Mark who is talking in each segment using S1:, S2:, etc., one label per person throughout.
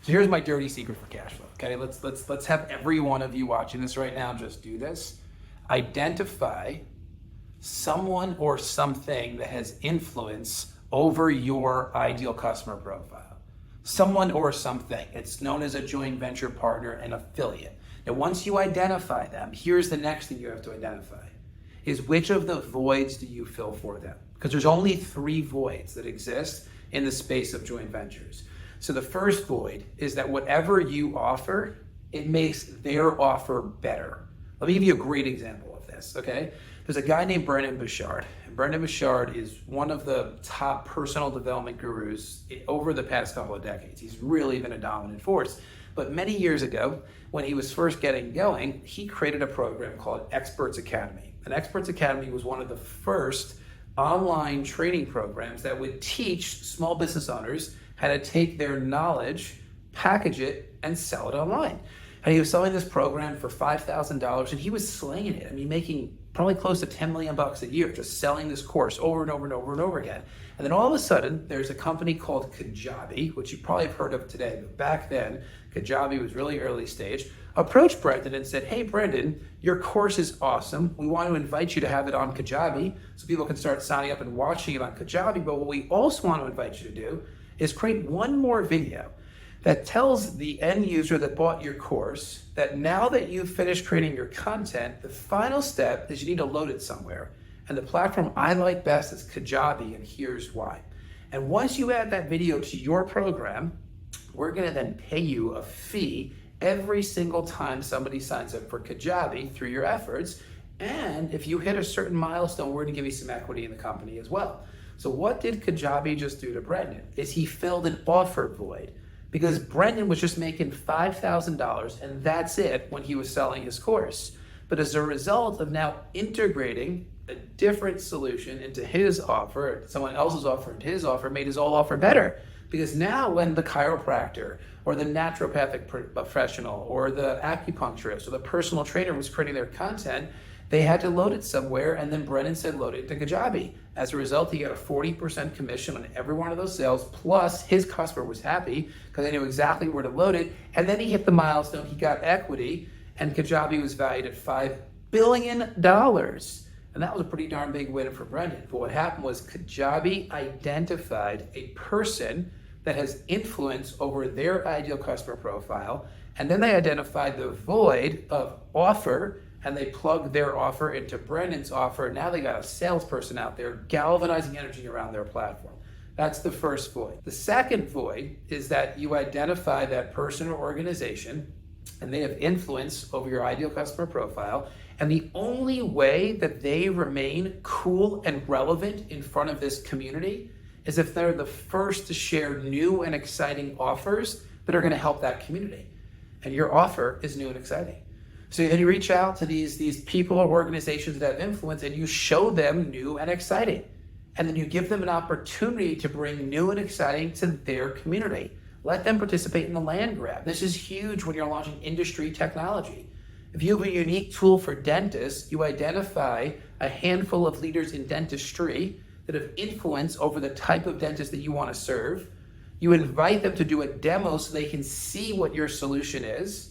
S1: So here's my dirty secret for cash flow. Okay, let's have every one of you watching this right now just do this. Identify someone or something that has influence over your ideal customer profile. Someone or something. It's known as a joint venture partner and affiliate. Now, once you identify them, here's the next thing you have to identify, is which of the voids do you fill for them? Because there's only 3 voids that exist in the space of joint ventures. So the first void is that whatever you offer, it makes their offer better. Let me give you a great example of this, okay? There's a guy named Brendon Burchard. Brendon Burchard is one of the top personal development gurus over the past couple of decades. He's really been a dominant force. But many years ago, when he was first getting going, he created a program called Experts Academy. And Experts Academy was one of the first online training programs that would teach small business owners how to take their knowledge, package it, and sell it online. And he was selling this program for $5,000, and he was slaying it. I mean, making probably close to $10 million a year, just selling this course over and over and over and over again. And then all of a sudden, there's a company called Kajabi, which you probably have heard of today, but back then, Kajabi was really early stage, approached Brendon and said, hey, Brendon, your course is awesome. We want to invite you to have it on Kajabi so people can start signing up and watching it on Kajabi. But what we also want to invite you to do is create one more video that tells the end user that bought your course that now that you've finished creating your content, the final step is you need to load it somewhere. And the platform I like best is Kajabi, and here's why. And once you add that video to your program, we're gonna then pay you a fee every single time somebody signs up for Kajabi through your efforts. And if you hit a certain milestone, we're gonna give you some equity in the company as well. So what did Kajabi just do to Brendon? Is he filled an offer void. Because Brendon was just making $5,000 and that's it when he was selling his course. But as a result of now integrating a different solution into his offer, someone else's offer into his offer, made his whole offer better. Because now when the chiropractor or the naturopathic professional or the acupuncturist or the personal trainer was creating their content, they had to load it somewhere, and then Brendon said load it to Kajabi. As a result, he got a 40% commission on every one of those sales, plus his customer was happy because they knew exactly where to load it, and then he hit the milestone, he got equity, and Kajabi was valued at $5 billion. And that was a pretty darn big win for Brendon. But what happened was Kajabi identified a person that has influence over their ideal customer profile, and then they identified the void of offer, and they plugged their offer into Brendon's offer. Now they got a salesperson out there galvanizing energy around their platform. That's the first void. The second void is that you identify that person or organization and they have influence over your ideal customer profile. And the only way that they remain cool and relevant in front of this community is if they're the first to share new and exciting offers that are gonna help that community. And your offer is new and exciting. So then you reach out to these people or organizations that have influence and you show them new and exciting. And then you give them an opportunity to bring new and exciting to their community. Let them participate in the land grab. This is huge when you're launching industry technology. If you have a unique tool for dentists, you identify a handful of leaders in dentistry that have influence over the type of dentist that you want to serve. You invite them to do a demo so they can see what your solution is.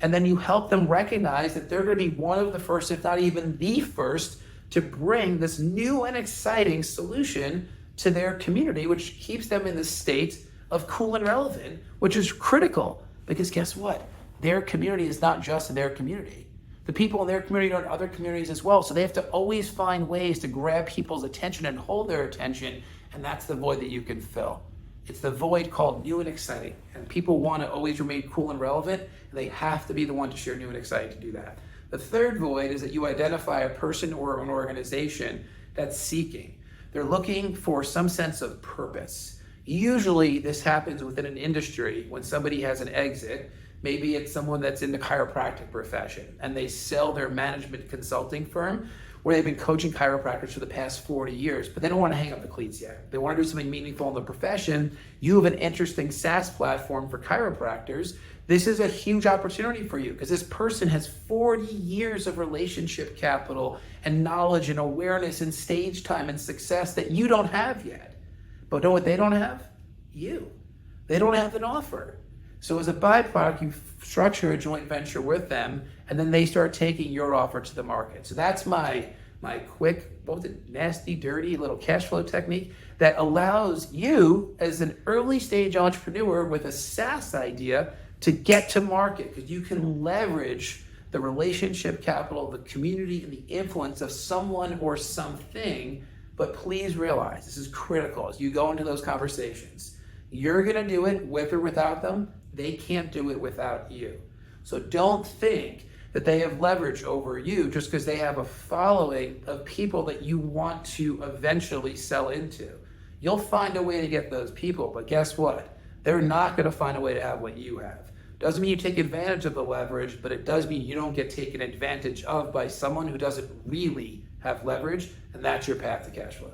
S1: And then you help them recognize that they're going to be one of the first, if not even the first, to bring this new and exciting solution to their community, which keeps them in the state of cool and relevant, which is critical. Because guess what? Their community is not just their community. The people in their community are in other communities as well. So they have to always find ways to grab people's attention and hold their attention. And that's the void that you can fill. It's the void called new and exciting. And people want to always remain cool and relevant, and they have to be the one to share new and exciting to do that. The third void is that you identify a person or an organization that's seeking. They're looking for some sense of purpose. Usually this happens within an industry when somebody has an exit. Maybe it's someone that's in the chiropractic profession and they sell their management consulting firm where they've been coaching chiropractors for the past 40 years, but they don't want to hang up the cleats yet. They want to do something meaningful in the profession. You have an interesting SaaS platform for chiropractors. This is a huge opportunity for you because this person has 40 years of relationship capital and knowledge and awareness and stage time and success that you don't have yet. But know what they don't have? You. They don't have an offer. So as a byproduct, you structure a joint venture with them, and then they start taking your offer to the market. So that's my quick, what was it, nasty, dirty little cash flow technique that allows you as an early stage entrepreneur with a SaaS idea to get to market, because you can leverage the relationship capital, the community, and the influence of someone or something. But please realize, this is critical as you go into those conversations. You're gonna do it with or without them. They can't do it without you. So don't think that they have leverage over you just because they have a following of people that you want to eventually sell into. You'll find a way to get those people, but guess what? They're not gonna find a way to have what you have. Doesn't mean you take advantage of the leverage, but it does mean you don't get taken advantage of by someone who doesn't really have leverage, and that's your path to cash flow.